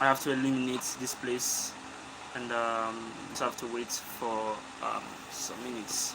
I have to eliminate this place, and just have to wait for some minutes.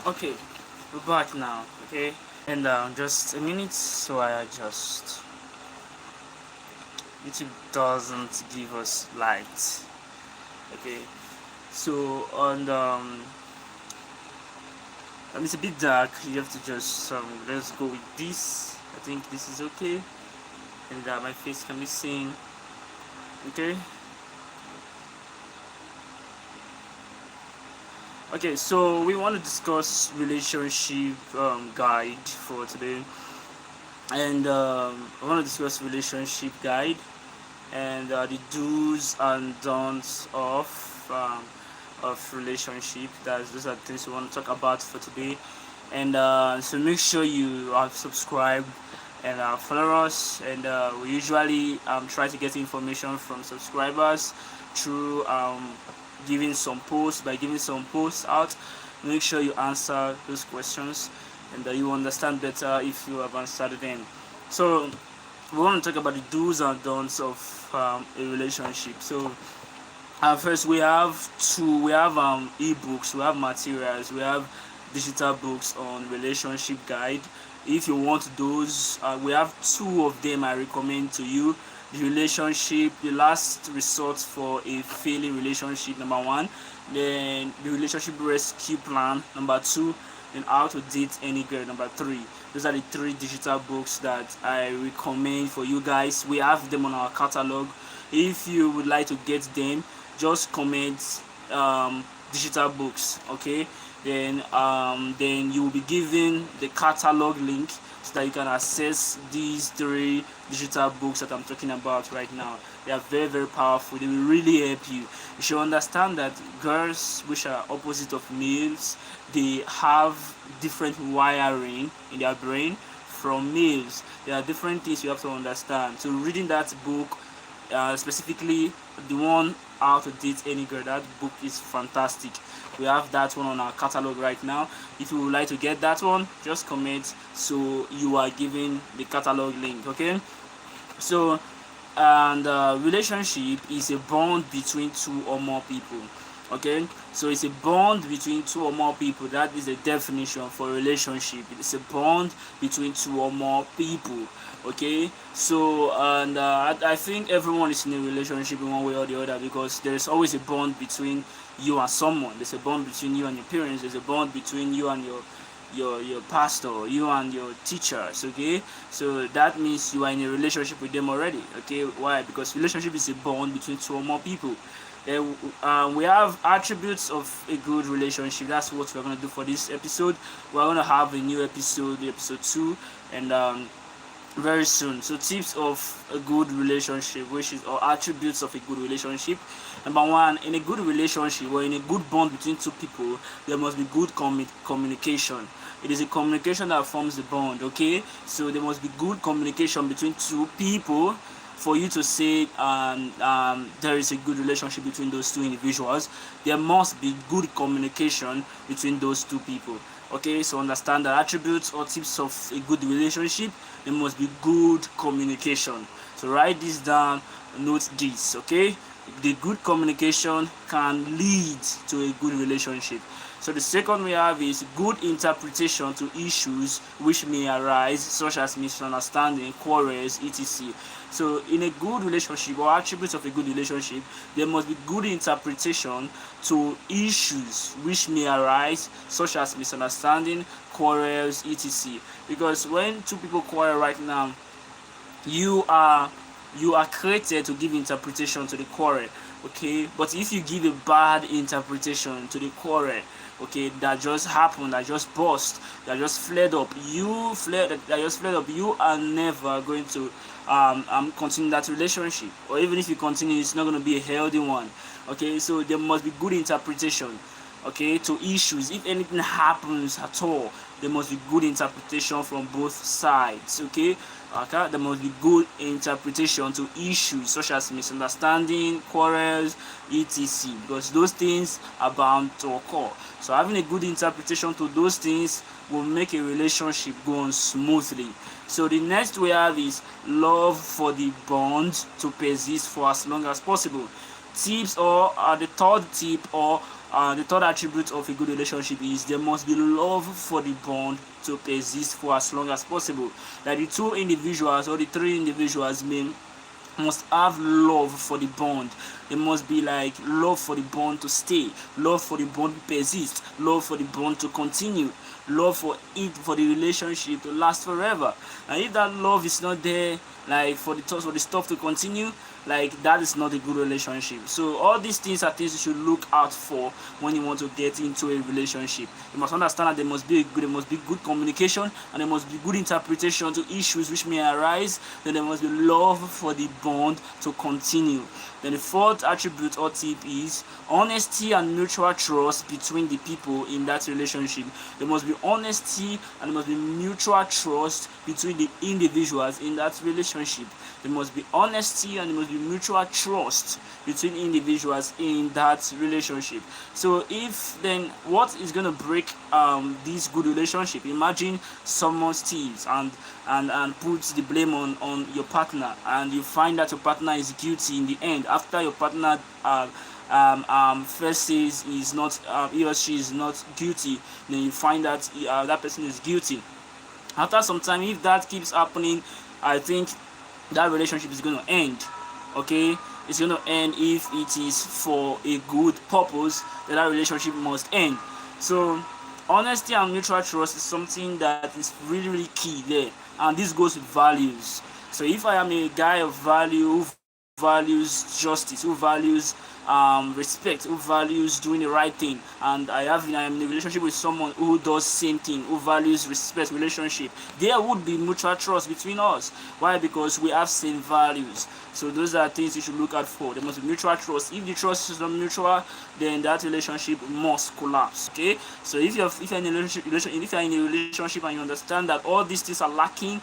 Okay, we're back now. Okay, and just a minute, so I adjust. YouTube doesn't give us light. Okay, so on it's a bit dark. You have to just let's go with this. I think this is okay, and my face can be seen. Okay. Okay, so we want to discuss relationship guide for today, and I want to discuss relationship guide and the do's and don'ts of relationship. Those are the things we want to talk about for today, and so make sure you are subscribed and follow us. And we usually try to get information from subscribers through giving some posts. By giving some posts out, make sure you answer those questions, and you understand better if you have answered them. So we want to talk about the do's and don'ts of a relationship. So first we have ebooks, we have materials, we have digital books on relationship guide. If you want those, we have two of them I recommend to you. The last resort for a failing relationship, number one. Then the relationship rescue plan, number two. And how to date any girl, number three. Those are the three digital books that I recommend for you guys. We have them on our catalog. If you would like to get them, just comment digital books, okay? Then you will be given the catalog link so that you can access these three digital books that I'm talking about right now. They are very, very powerful. They will really help you. You should understand that girls, which are opposite of males, they have different wiring in their brain from males. There are different things you have to understand. So reading that book, specifically the one how to date any girl, that book is fantastic. We have that one on our catalog right now. If you would like to get that one, just comment so you are given the catalog link, okay? So and relationship is a bond between two or more people, okay? So it's a bond between two or more people. That is the definition for relationship. It's a bond between two or more people, okay? So and I think everyone is in a relationship in one way or the other, because there is always a bond between you and someone. There's a bond between you and your parents. There's a bond between you and your pastor, you and your teachers, okay? So that means you are in a relationship with them already, okay? Why? Because relationship is a bond between two or more people. Then we have attributes of a good relationship. That's what we're going to do for this episode. We're going to have a new episode, episode 2, and very soon. So tips of a good relationship, which is or attributes of a good relationship. Number one, in a good relationship or in a good bond between two people, there must be good communication. It is a communication that forms the bond, okay? So there must be good communication between two people for you to say there is a good relationship between those two individuals. There must be good communication between those two people. Okay, so understand the attributes or tips of a good relationship. There must be good communication. So write this down, note this, okay? The good communication can lead to a good relationship. So the second we have is good interpretation to issues which may arise, such as misunderstanding, quarrels, etc. So in a good relationship, or attributes of a good relationship, there must be good interpretation to issues which may arise, such as misunderstanding, quarrels, etc. Because when two people quarrel right now, you are you are created to give interpretation to the quarrel, okay? But if you give a bad interpretation to the quarrel, okay, that just happened, that just burst, that just flared up, you are never going to continue that relationship, or even if you continue, it's not going to be a healthy one, okay? So there must be good interpretation, okay, to issues. If anything happens at all, there must be good interpretation from both sides, okay? Okay, there must be good interpretation to issues such as misunderstanding, quarrels, etc. Because those things are bound to occur. So having a good interpretation to those things will make a relationship go on smoothly. So the next we have is love for the bond to persist for as long as possible. Tips, or the third tip, or the third attribute of a good relationship is there must be love for the bond to persist for as long as possible. That the two individuals or the three individuals must have love for the bond. There must be like love for the bond to stay, love for the bond to persist, love for the bond to continue, love for the relationship to last forever. And if that love is not there, like for the stuff to continue, like that is not a good relationship. So all these things are things you should look out for when you want to get into a relationship. You must understand that there must be good communication, and there must be good interpretation to issues which may arise. Then there must be love for the bond to continue. Then the fourth attribute or tip is honesty and mutual trust between the people in that relationship. There must be honesty and there must be mutual trust between the individuals in that relationship. There must be honesty and there must be mutual trust between individuals in that relationship. So if then what is going to break this good relationship? Imagine someone steals and puts the blame on your partner, and you find that your partner is guilty in the end after your partner first says he or she is not guilty. Then you find that that person is guilty. After some time, if that keeps happening, I think that relationship is going to end, okay? It's going to end. If it is for a good purpose, then that relationship must end. So honesty and mutual trust is something that is really, really key there, and this goes with values. So if I am a guy of value, who values justice, who values respect, who values doing the right thing, and I am in a relationship with someone who does same thing, who values respect, relationship, there would be mutual trust between us. Why? Because we have same values. So those are things you should look out for. There must be mutual trust. If the trust is not mutual, then that relationship must collapse, okay? So if you're in a relationship and you understand that all these things are lacking,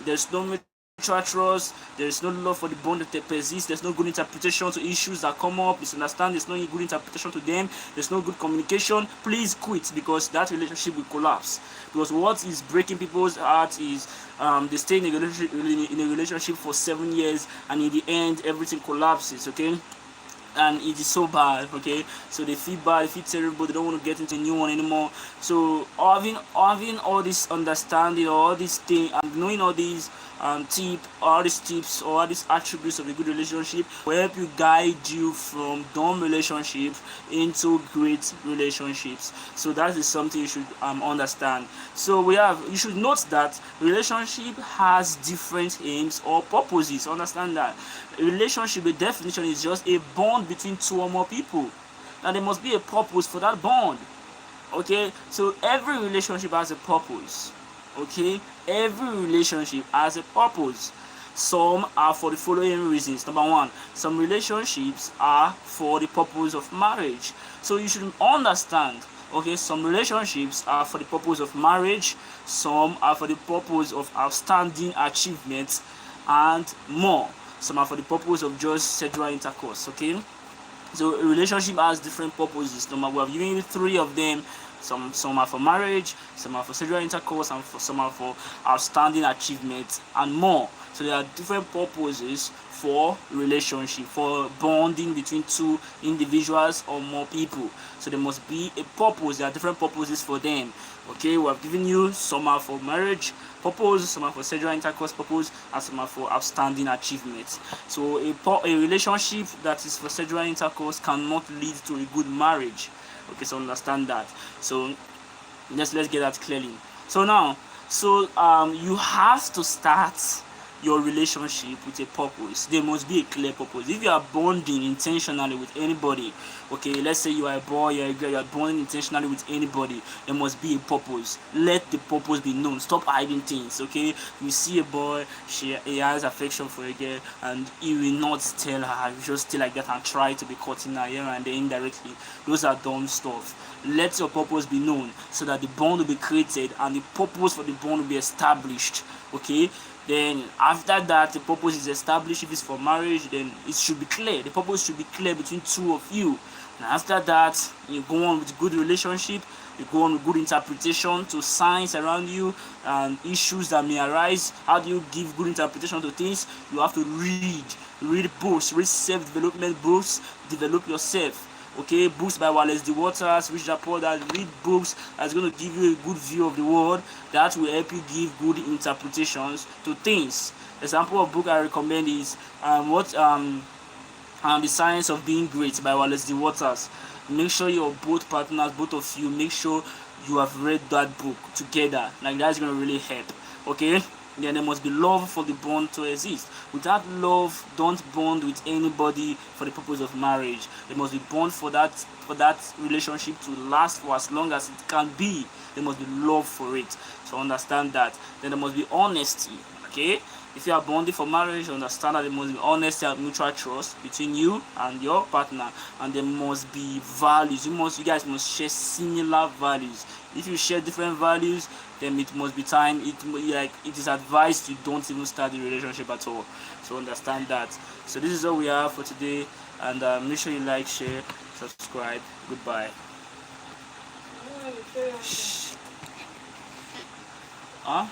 there's no mutual trust, there is no love for the bond that persists, there's no good interpretation to issues that come up, misunderstand, there's no good interpretation to them, there's no good communication, please quit, because that relationship will collapse. Because what is breaking people's hearts is they stay in a relationship for 7 years, and in the end everything collapses, okay? And it is so bad, okay? So they feel bad, they feel terrible, they don't want to get into a new one anymore. So having all this understanding, or all these things, and knowing all these tips, or all these attributes of a good relationship will help you guide you from dumb relationships into great relationships. So that is something you should understand. So you should note that relationship has different aims or purposes. Understand that a relationship, the definition is just a bond between two or more people. Now there must be a purpose for that bond, okay? So every relationship has a purpose, okay? Every relationship has a purpose. Some are for the following reasons. Number one, some relationships are for the purpose of marriage. So you should understand, okay, some relationships are for the purpose of marriage, some are for the purpose of outstanding achievements, and more. Some are for the purpose of just sexual intercourse, okay? So a relationship has different purposes. We have given you 3 of them. Some are for marriage, some are for sexual intercourse, and some are for outstanding achievements and more. So there are different purposes for relationship, for bonding between two individuals or more people. So there must be a purpose. There are different purposes for them. Okay, we have given you some are for marriage purpose, some are for sexual intercourse purpose, and some are for outstanding achievements. So a relationship that is for sexual intercourse cannot lead to a good marriage. Okay, so understand that. So let's get that clearly. So now, you have to start your relationship with a purpose. There must be a clear purpose. If you are bonding intentionally with anybody, okay, let's say you are a boy, you are a girl, you are bonding intentionally with anybody, there must be a purpose. Let the purpose be known. Stop hiding things. Okay, you see a boy, he has affection for a girl, and he will not tell her. You just stay like that and try to be cutting her here and there indirectly. Those are dumb stuff. Let your purpose be known so that the bond will be created and the purpose for the bond will be established. Okay, then after that the purpose is established. If it's for marriage, then it should be clear. The purpose should be clear between two of you. And after that, you go on with good relationship, you go on with good interpretation to signs around you and issues that may arise. How do you give good interpretation to things? You have to read books, read self-development books, develop yourself. Okay, books by Wallace D. Waters, Rich Rapport, that read books that's going to give you a good view of the world, that will help you give good interpretations to things. Example of book I recommend is The Science of Being Great by Wallace D. Waters. Make sure your both partners, both of you, make sure you have read that book together. Like that's going to really help. Okay? Then there must be love for the bond to exist. Without love, don't bond with anybody for the purpose of marriage. There must be bond for that relationship to last for as long as it can be. There must be love for it. So understand that. Then there must be honesty. Okay? If you are bonding for marriage, understand that there must be honesty and mutual trust between you and your partner, and there must be values. You guys must share similar values. If you share different values, then it must be time. It is advised you don't even start the relationship at all. So understand that. So this is all we have for today, and make sure you like, share, subscribe. Goodbye. Huh?